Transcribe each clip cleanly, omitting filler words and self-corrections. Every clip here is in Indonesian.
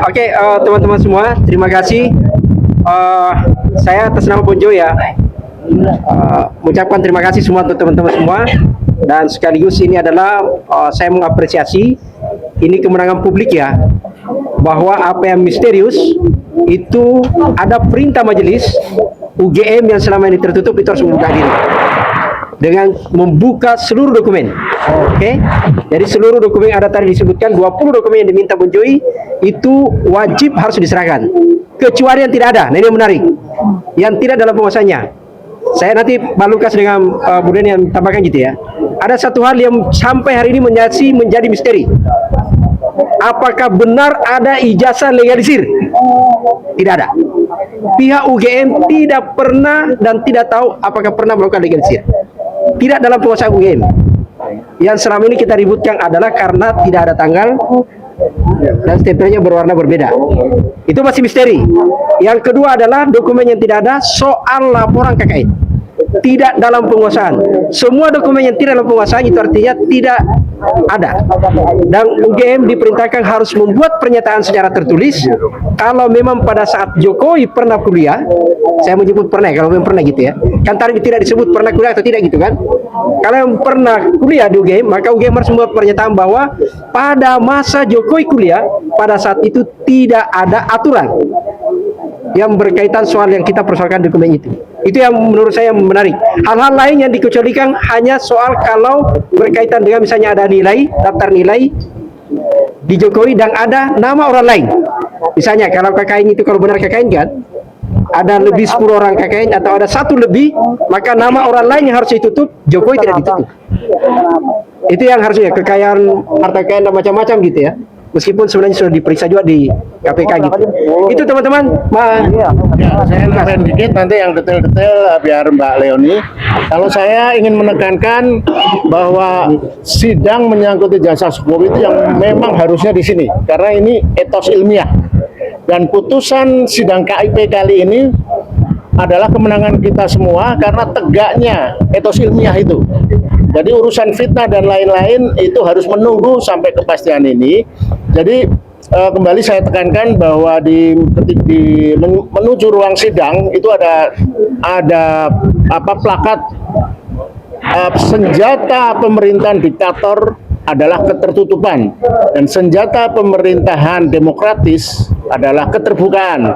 Oke, teman-teman semua, terima kasih. Eh, saya atas nama Bonjo ya, mengucapkan terima kasih semua untuk teman-teman semua. Dan sekaligus ini adalah saya mengapresiasi ini kemenangan publik ya, bahwa apa yang misterius itu ada perintah majelis UGM yang selama ini tertutup itu harus membuka diri dengan membuka seluruh dokumen. Oke. Jadi seluruh dokumen yang ada tadi disebutkan 20 dokumen yang diminta Bonjoi itu wajib harus diserahkan. Kecuali yang tidak ada. Nah ini yang menarik. Yang tidak dalam penguasanya. Saya nanti balukas dengan Buden yang tambahkan gitu ya. Ada satu hal yang sampai hari ini menjadi misteri. Apakah benar ada ijazah legalisir? Tidak ada. Pihak UGM tidak pernah dan tidak tahu apakah pernah melakukan legalisir. Tidak dalam penguasaan UGM. Yang selama ini kita ributkan adalah karena tidak ada tanggal dan stempelnya berwarna berbeda. Itu masih misteri. Yang kedua adalah dokumen yang tidak ada soal laporan KKN. Tidak dalam penguasaan. Semua dokumen yang tidak dalam penguasaan itu artinya tidak ada. Dan UGM diperintahkan harus membuat pernyataan secara tertulis. Kalau memang pada saat Jokowi pernah kuliah, saya menyebut pernah, kalau memang pernah gitu ya. Kan tadi tidak disebut pernah kuliah atau tidak gitu kan. Kalau yang pernah kuliah di UGM, maka UGM harus membuat pernyataan bahwa pada masa Jokowi kuliah, pada saat itu tidak ada aturan yang berkaitan soal yang kita persoalkan dokumen itu. Itu yang menurut saya menarik. Hal-hal lain yang dikecualikan hanya soal kalau berkaitan dengan misalnya ada nilai, daftar nilai di Jokowi dan ada nama orang lain. Misalnya kalau KKN itu, kalau benar KKN kan, ada lebih 10 orang KKN atau ada satu lebih, maka nama orang lain yang harus ditutup, Jokowi tidak ditutup. Itu yang harusnya kekayaan harta kekayaan dan macam-macam gitu ya. Meskipun sebenarnya sudah diperiksa juga di KPK gitu. Itu teman-teman. Saya nambahin dikit nanti yang detail-detail biar Mbak Leoni. Kalau saya ingin menekankan bahwa sidang menyangkut ijazah Jokowi itu yang memang harusnya di sini karena ini etos ilmiah. Dan putusan sidang KIP kali ini adalah kemenangan kita semua karena tegaknya etos ilmiah itu. Jadi urusan fitnah dan lain-lain itu harus menunggu sampai kepastian ini. Jadi kembali saya tekankan bahwa menuju ruang sidang itu ada plakat senjata pemerintahan diktator adalah ketertutupan dan senjata pemerintahan demokratis adalah keterbukaan.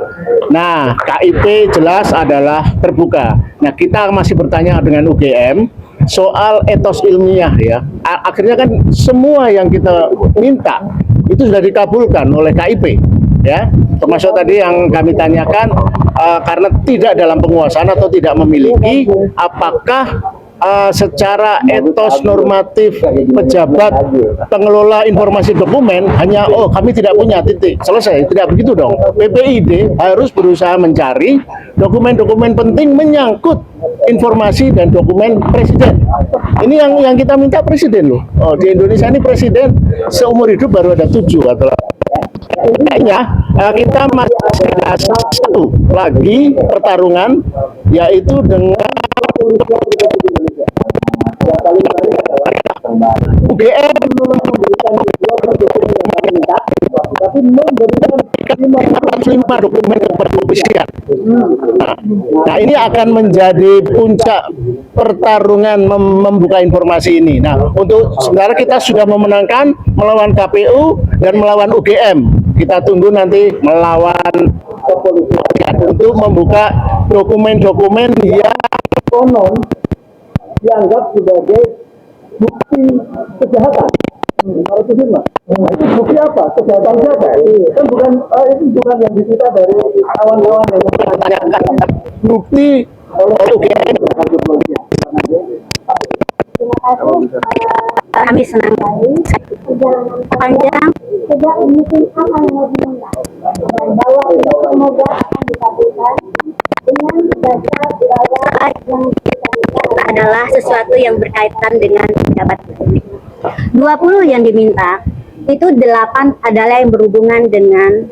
Nah, KIP jelas adalah terbuka. Nah, kita masih bertanya dengan UGM soal etos ilmiah ya. Akhirnya kan semua yang kita minta itu sudah dikabulkan oleh KIP ya. Termasuk tadi yang kami tanyakan karena tidak dalam penguasaan atau tidak memiliki, apakah secara etos normatif pejabat pengelola informasi dokumen hanya kami tidak punya, titik, selesai. Tidak begitu dong. PPID harus berusaha mencari dokumen-dokumen penting menyangkut informasi dan dokumen presiden. Ini yang kita minta presiden loh. Di Indonesia ini presiden seumur hidup baru ada 7 atau kayaknya kita masih ada satu lagi pertarungan, yaitu dengan UGM tapi memberikan 5 dokumen kepolisian. Nah, ini akan menjadi puncak pertarungan membuka informasi ini. Nah, untuk sebenarnya kita sudah memenangkan melawan KPU dan melawan UGM. Kita tunggu nanti melawan kepolisian untuk membuka dokumen-dokumen yang konon dianggap sebagai bukti kejahatan. Nah, itu bukti apa? Kejahatan siapa? Kan bukan itu bukan yang disita dari kawan-kawan yang menanyakan bukti UGM. Terima kasih. Kami senang sekali. Panjang. Sejak mungkin apa yang mau diminta dan bahwa itu semoga akan dikabulkan dengan dasar yang adalah sesuatu yang berkaitan dengan pejabat publik. 20 yang diminta itu 8 adalah yang berhubungan dengan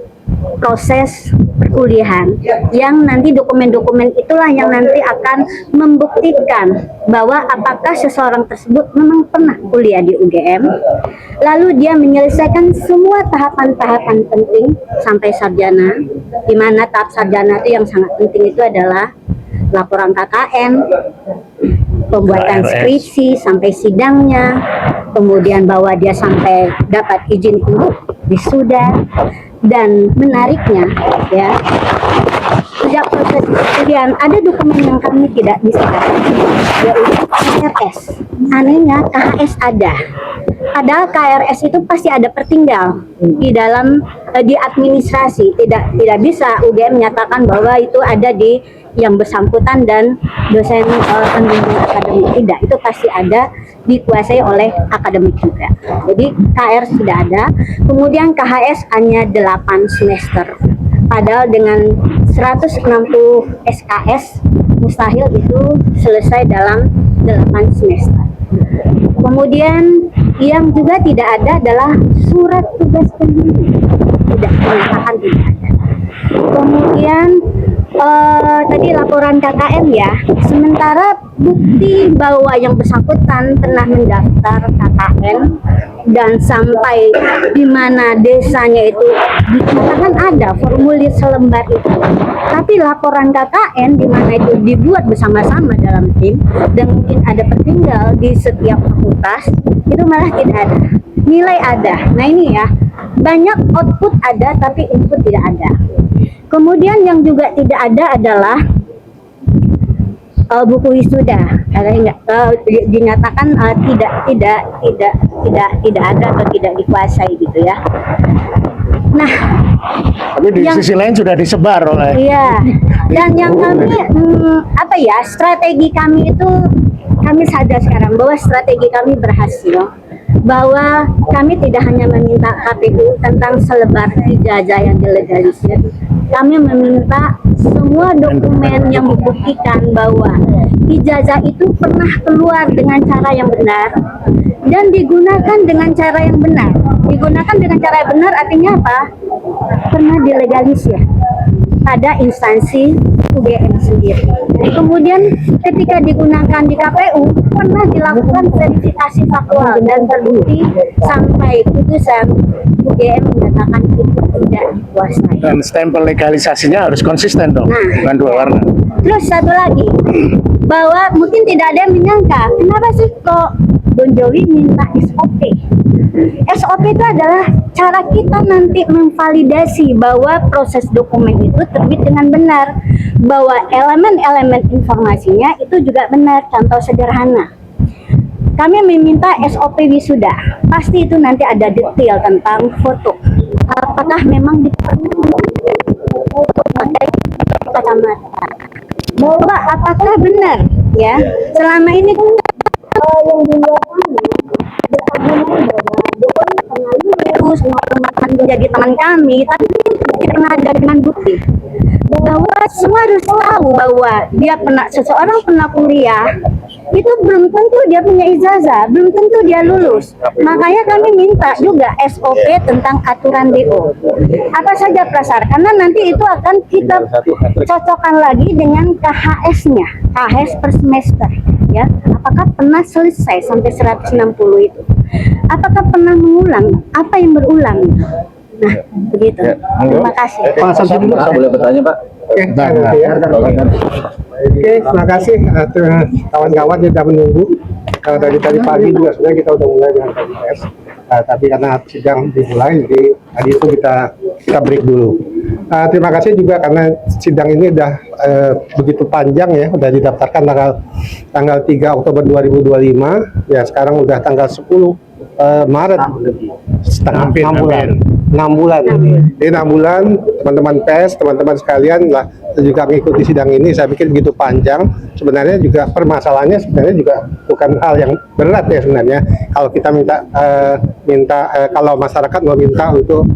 proses perkuliahan, yang nanti dokumen-dokumen itulah yang nanti akan membuktikan bahwa apakah seseorang tersebut memang pernah kuliah di UGM, lalu dia menyelesaikan semua tahapan-tahapan penting sampai sarjana, di mana tahap sarjana itu yang sangat penting itu adalah laporan KKN, pembuatan skripsi sampai sidangnya, kemudian bahwa dia sampai dapat izin untuk wisuda, dan menariknya ya, sejak proses perkuliahan ada dokumen yang kami tidak bisa dapat, yaitu KRS. Anehnya KHS ada, padahal KRS itu pasti ada pertinggal di dalam di administrasi. Tidak bisa UGM menyatakan bahwa itu ada di yang bersangkutan dan dosen pembimbing akademik. Tidak, itu pasti ada, dikuasai oleh akademik juga. Jadi KR sudah ada, kemudian KHS hanya 8 semester. Padahal dengan 160 SKS mustahil itu selesai dalam 8 semester. Kemudian yang juga tidak ada adalah surat tugas pendidik. Tidak, menyatakan tidak ada. Kemudian tadi laporan KKN ya, sementara bukti bahwa yang bersangkutan pernah mendaftar KKN dan sampai di mana desanya itu dikatakan ada formulir selembar itu, tapi laporan KKN di mana itu dibuat bersama-sama dalam tim dan mungkin ada tertinggal di setiap fakultas, itu malah tidak ada. Nilai ada, nah ini ya, banyak output ada tapi input tidak ada. Kemudian yang juga tidak ada adalah buku wisuda, dinyatakan tidak ada atau tidak dikuasai gitu ya. Nah, Tapi di sisi lain sudah disebar oleh. iya, dan yang kami strategi kami itu, kami sadar sekarang bahwa strategi kami berhasil, bahwa kami tidak hanya meminta KPU tentang selebar ijazah yang dilegalisir, kami meminta semua dokumen yang membuktikan bahwa ijazah itu pernah keluar dengan cara yang benar dan digunakan dengan cara yang benar. Digunakan dengan cara yang benar artinya apa? Pernah dilegalisir pada instansi UGM sendiri. Kemudian ketika digunakan di KPU pernah dilakukan verifikasi faktual dan terbukti sampai putusan UGM menyatakan itu tidak dikuasai. Dan stempel legalisasinya harus konsisten dong, Nah, dengan 2 warna. Terus satu lagi, bahwa mungkin tidak ada yang menyangka kenapa sih kok Bon Jovi minta SOP. SOP itu adalah cara kita nanti memvalidasi bahwa proses dokumen itu terbit dengan benar, bahwa elemen-elemen informasinya itu juga benar. Contoh sederhana, kami meminta SOP wisuda, pasti itu nanti ada detail tentang foto, apakah memang diperlukan pakai kacamata, bahwa apakah benar ya selama ini yang terus akan menjadi teman kami, tapi tidak pernah ada dengan bukti bahwa semua harus tahu bahwa dia seseorang pernah kuliah itu belum tentu dia punya ijazah, belum tentu dia lulus. Makanya kami minta juga SOP tentang aturan DO. Apa saja prasyarat, karena nanti itu akan kita cocokkan lagi dengan KHS-nya, KHS per semester. Ya, apakah pernah selesai sampai 160 itu? Apakah pernah mengulang? Apa yang berulang? Nah, begitu. Terima kasih. Pak Samsudin dulu. Boleh bertanya, Pak? Oke, terima kasih kawan-kawan yang sudah menunggu. Kalau tadi pagi juga sebenarnya kita udah mulai dengan TPS, tapi karena sidang dimulai, jadi tadi itu kita break dulu. Terima kasih juga karena sidang ini udah begitu panjang ya, udah didaftarkan tanggal 3 Oktober 2025, ya sekarang udah tanggal 10 Maret, setengah 6 bulan. Jadi 6 bulan teman-teman PES, teman-teman sekalian lah juga mengikuti sidang ini. Saya pikir begitu panjang. Sebenarnya juga permasalahannya sebenarnya juga bukan hal yang berat ya sebenarnya. Kalau kita kalau masyarakat mau minta untuk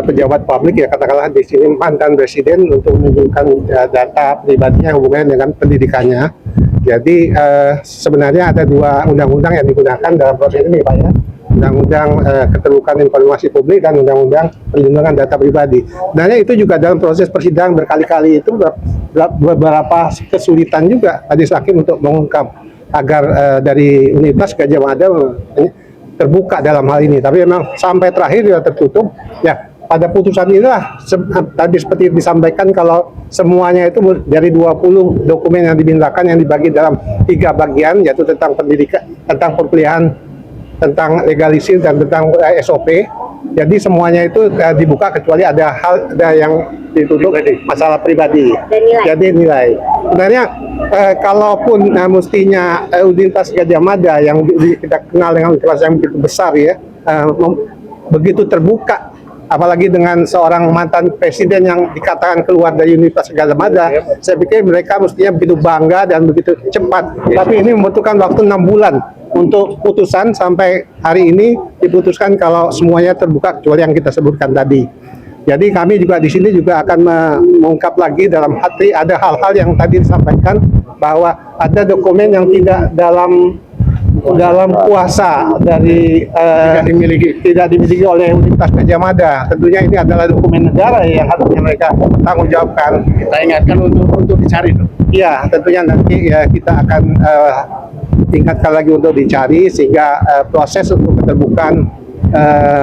pejabat publik ya katakanlah di sini mantan presiden untuk menunjukkan data pribadinya hubungannya dengan pendidikannya. Jadi sebenarnya ada 2 undang-undang yang digunakan dalam proses ini Pak ya. Undang-Undang Keterbukaan Informasi Publik dan Undang-Undang Perlindungan Data Pribadi. Dan itu juga dalam proses persidangan berkali-kali itu beberapa kesulitan juga majelis hakim untuk mengungkap agar dari Universitas Gadjah Mada terbuka dalam hal ini. Tapi memang sampai terakhir dia tertutup. Ya, pada putusan inilah tadi seperti disampaikan kalau semuanya itu dari 20 dokumen yang dimintakan yang dibagi dalam 3 bagian, yaitu tentang pendidikan, tentang perkuliahan, tentang legalisir dan tentang SOP. Jadi semuanya itu dibuka kecuali ada yang ditutup masalah pribadi. Jadi nilai. Sebenarnya kalaupun mestinya Universitas Gadjah Mada yang kita kenal dengan kelas yang begitu besar ya, begitu terbuka, apalagi dengan seorang mantan presiden yang dikatakan keluar dari Universitas Gadjah Mada, saya pikir mereka mestinya begitu bangga dan begitu cepat. Tapi ini membutuhkan waktu 6 bulan untuk putusan. Sampai hari ini diputuskan kalau semuanya terbuka kecuali yang kita sebutkan tadi. Jadi kami juga di sini juga akan mengungkap lagi dalam hati ada hal-hal yang tadi disampaikan bahwa ada dokumen yang tidak dalam kuasa dari tidak dimiliki oleh Universitas Gadjah Mada. Tentunya ini adalah dokumen negara yang harusnya mereka tanggung jawabkan. Kita ingatkan untuk dicari. Iya, tentunya nanti ya kita akan tingkatkan lagi untuk dicari sehingga proses untuk keterbukaan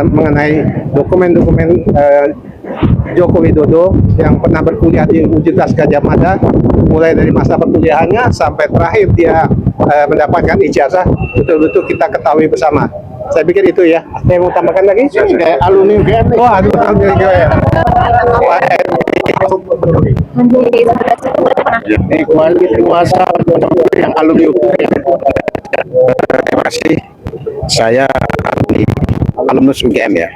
mengenai dokumen-dokumen Joko Widodo yang pernah berkuliah di Universitas Gadjah Mada, mulai dari masa perkuliahannya sampai terakhir dia mendapatkan ijazah, betul-betul kita ketahui bersama. Saya pikir itu ya. Saya mau tambahkan lagi? Kayak alumni UGM. Oh, alumni UGM. Jadi kuasa yang alumni UGM. Terima kasih. Saya alumnus UGM ya.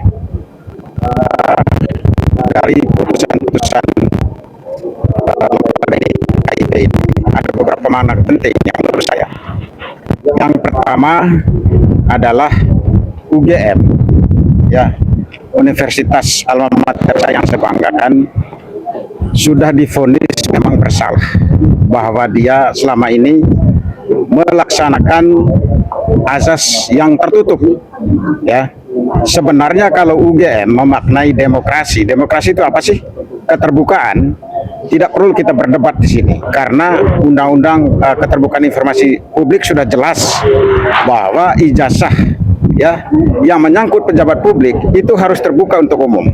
Dari putusan-putusan KIP ini ada beberapa makna penting yang menurut saya. Yang pertama adalah UGM, ya, Universitas alma mater saya yang saya banggakan, sudah divonis memang bersalah bahwa dia selama ini melaksanakan azas yang tertutup, ya. Sebenarnya kalau UGM memaknai demokrasi itu apa sih? Keterbukaan. Tidak perlu kita berdebat di sini karena Undang-Undang Keterbukaan Informasi Publik sudah jelas bahwa ijazah ya yang menyangkut pejabat publik itu harus terbuka untuk umum.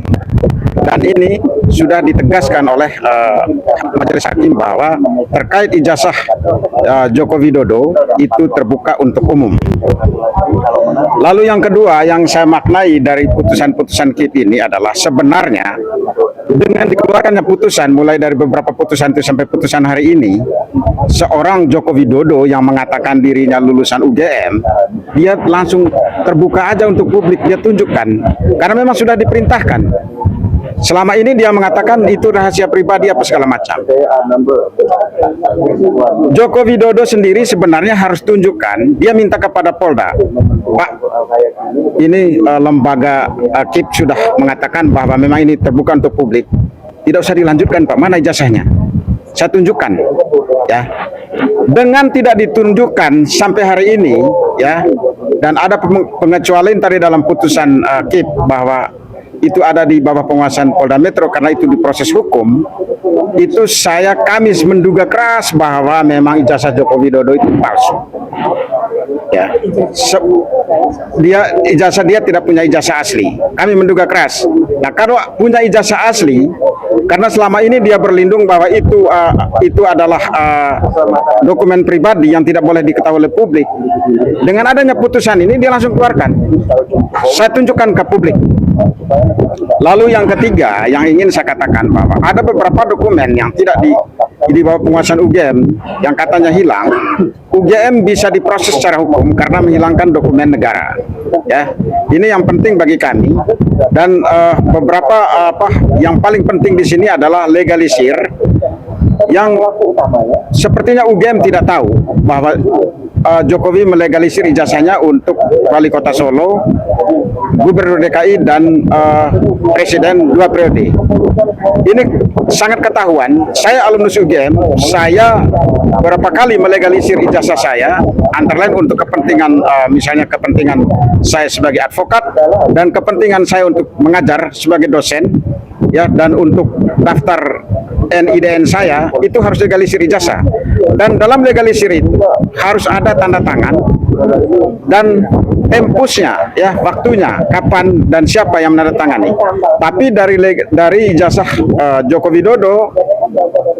Dan ini sudah ditegaskan oleh majelis hakim bahwa terkait ijazah Joko Widodo itu terbuka untuk umum. Lalu yang kedua yang saya maknai dari putusan-putusan KIP ini adalah sebenarnya dengan dikeluarkannya putusan mulai dari beberapa putusan itu sampai putusan hari ini, seorang Joko Widodo yang mengatakan dirinya lulusan UGM, dia langsung terbuka aja untuk publik, dia tunjukkan karena memang sudah diperintahkan. Selama ini dia mengatakan itu rahasia pribadi apa segala macam. Joko Widodo sendiri sebenarnya harus tunjukkan, dia minta kepada Polda, Pak, ini lembaga KIP sudah mengatakan bahwa memang ini terbuka untuk publik, tidak usah dilanjutkan Pak, mana ijazahnya? Saya tunjukkan, ya. Dengan tidak ditunjukkan sampai hari ini, ya, dan ada pengecualian tadi dalam putusan KIP bahwa itu ada di bawah penguasaan Polda Metro karena itu diproses hukum, itu kami menduga keras bahwa memang ijazah Joko Widodo itu palsu. Ya, ijazah dia tidak punya ijazah asli. Kami menduga keras. Nah, kalau punya ijazah asli, karena selama ini dia berlindung bahwa itu adalah dokumen pribadi yang tidak boleh diketahui oleh publik. Dengan adanya putusan ini dia langsung keluarkan. Saya tunjukkan ke publik. Lalu yang ketiga yang ingin saya katakan bahwa ada beberapa dokumen yang tidak di bawah penguasaan UGM yang katanya hilang. UGM bisa diproses secara hukum karena menghilangkan dokumen negara. Ya, ini yang penting bagi kami. Dan beberapa yang paling penting di sini adalah legalisir yang sepertinya UGM tidak tahu bahwa Jokowi melegalisir ijazahnya untuk wali kota Solo, gubernur DKI dan presiden 2 periode. Ini sangat ketahuan. Saya alumnus UGM, saya berapa kali melegalisir ijazah saya, antara lain untuk kepentingan misalnya kepentingan saya sebagai advokat dan kepentingan saya untuk mengajar sebagai dosen, ya, dan untuk daftar NIDN saya itu harus legalisir ijazah, dan dalam legalisir itu harus ada tanda tangan dan tempusnya, ya, waktunya kapan dan siapa yang menandatangani. Tapi dari ijazah Joko Widodo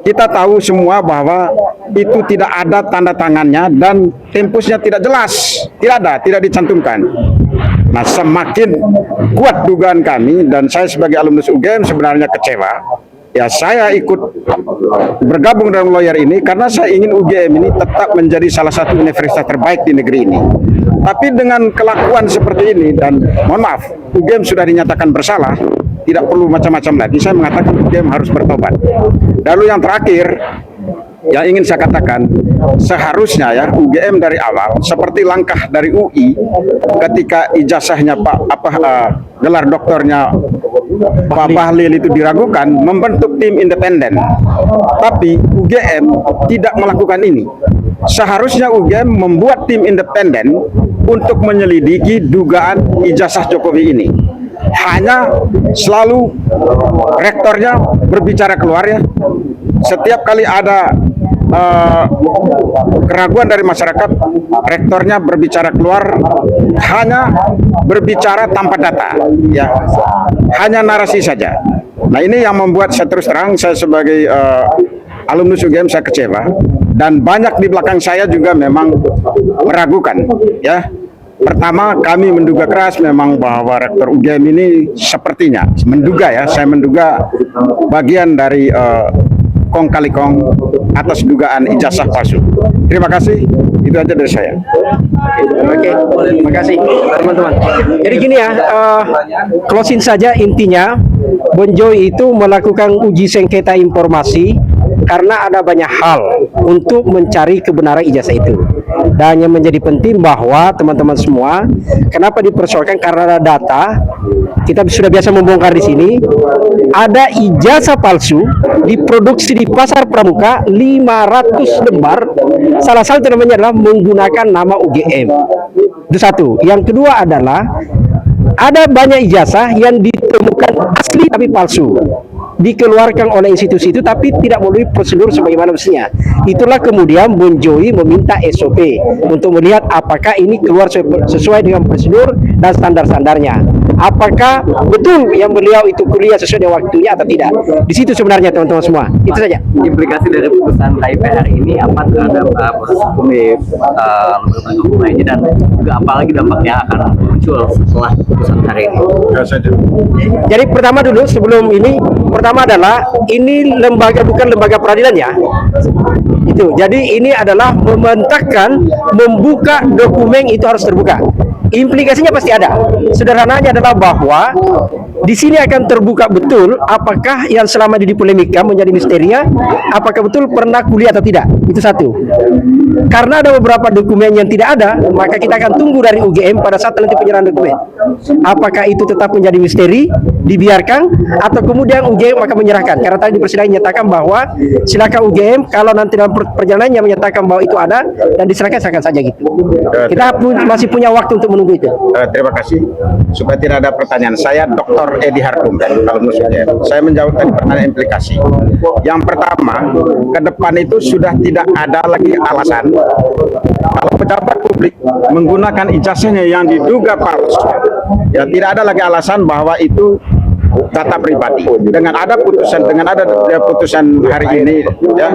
kita tahu semua bahwa itu tidak ada tanda tangannya dan tempusnya tidak jelas, tidak dicantumkan. Nah, semakin kuat dugaan kami dan saya sebagai alumnus UGM sebenarnya kecewa. Ya, saya ikut bergabung dalam lawyer ini karena saya ingin UGM ini tetap menjadi salah satu universitas terbaik di negeri ini. Tapi dengan kelakuan seperti ini, dan mohon maaf, UGM sudah dinyatakan bersalah, tidak perlu macam-macam lagi. Saya mengatakan UGM harus bertobat. Lalu yang terakhir, yang ingin saya katakan, seharusnya ya UGM dari awal seperti langkah dari UI ketika ijazahnya gelar doktornya Pak Bahlil itu diragukan, membentuk tim independen. Tapi UGM tidak melakukan ini. Seharusnya UGM membuat tim independen untuk menyelidiki dugaan ijazah Jokowi ini. Hanya selalu rektornya berbicara keluar, ya. Setiap kali ada keraguan dari masyarakat, rektornya berbicara keluar, hanya berbicara tanpa data, ya, hanya narasi saja. Nah, ini yang membuat saya terus terang, saya sebagai alumnus UGM saya kecewa, dan banyak di belakang saya juga memang meragukan, ya. Pertama, kami menduga keras memang bahwa rektor UGM ini sepertinya menduga, ya, saya menduga bagian dari kong kali kong atas dugaan ijazah palsu. Terima kasih, itu aja dari saya. Oke, terima kasih teman-teman. Jadi gini ya, closing saja intinya, Bon Joy itu melakukan uji sengketa informasi karena ada banyak hal untuk mencari kebenaran ijazah itu. Dan yang menjadi penting bahwa teman-teman semua, kenapa dipersoalkan, karena ada data, kita sudah biasa membongkar di sini, ada ijazah palsu diproduksi di pasar pramuka 500 lembar, salah satu namanya adalah menggunakan nama UGM. Itu satu. Yang kedua adalah ada banyak ijazah yang ditemukan asli tapi palsu, dikeluarkan oleh institusi itu tapi tidak melalui prosedur sebagaimana mestinya. Itulah kemudian Bon Joy meminta SOP untuk melihat apakah ini keluar sesuai dengan prosedur dan standar-standarnya. Apakah betul yang beliau itu kuliah sesuai dengan waktunya atau tidak. Di situ sebenarnya teman-teman semua. Itu saja. Implikasi dari putusan KIP hari ini apa terhadap proses hukum di lembaga hukum ini, dan juga apalagi dampaknya akan muncul setelah putusan hari ini. Jadi pertama dulu sebelum ini, pertama adalah ini lembaga bukan lembaga peradilan, ya. Itu. Jadi ini adalah memerintahkan membuka dokumen itu harus terbuka. Implikasinya pasti ada. Sederhananya adalah bahwa di sini akan terbuka betul apakah yang selama ini dipolemikkan menjadi misteria, apakah betul pernah kuliah atau tidak. Itu satu. Karena ada beberapa dokumen yang tidak ada, maka kita akan tunggu dari UGM pada saat nanti penyerahan dokumen. Apakah itu tetap menjadi misteri, dibiarkan, atau kemudian UGM akan menyerahkan. Karena tadi di persidangan menyatakan bahwa silakan UGM kalau nanti dalam perjalanannya menyatakan bahwa itu ada dan diserahkan, silakan saja gitu. Kita masih punya waktu untuk menunggu itu. Terima kasih. Supaya tidak ada pertanyaan, saya Dr. Edi Harkum dari alumnus UGM. Saya menjawab tadi pertanyaan implikasi. Yang pertama, ke depan itu sudah tidak ada lagi alasan kalau pejabat publik menggunakan ijazahnya yang diduga palsu. Ya, tidak ada lagi alasan bahwa itu data pribadi. Dengan ada putusan hari ini, ya,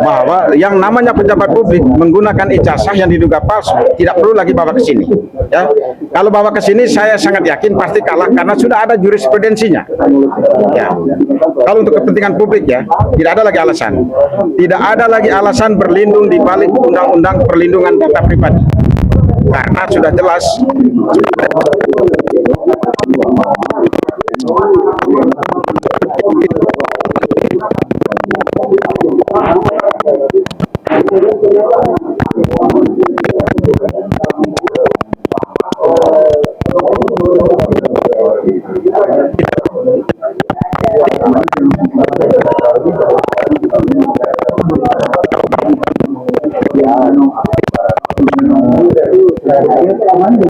bahwa yang namanya pejabat publik menggunakan ijazah yang diduga palsu tidak perlu lagi bawa ke sini, ya. Kalau bawa ke sini saya sangat yakin pasti kalah karena sudah ada jurisprudensinya, ya. Kalau untuk kepentingan publik, ya, tidak ada lagi alasan. Tidak ada lagi alasan berlindung di balik undang-undang perlindungan data pribadi. Karena sudah jelas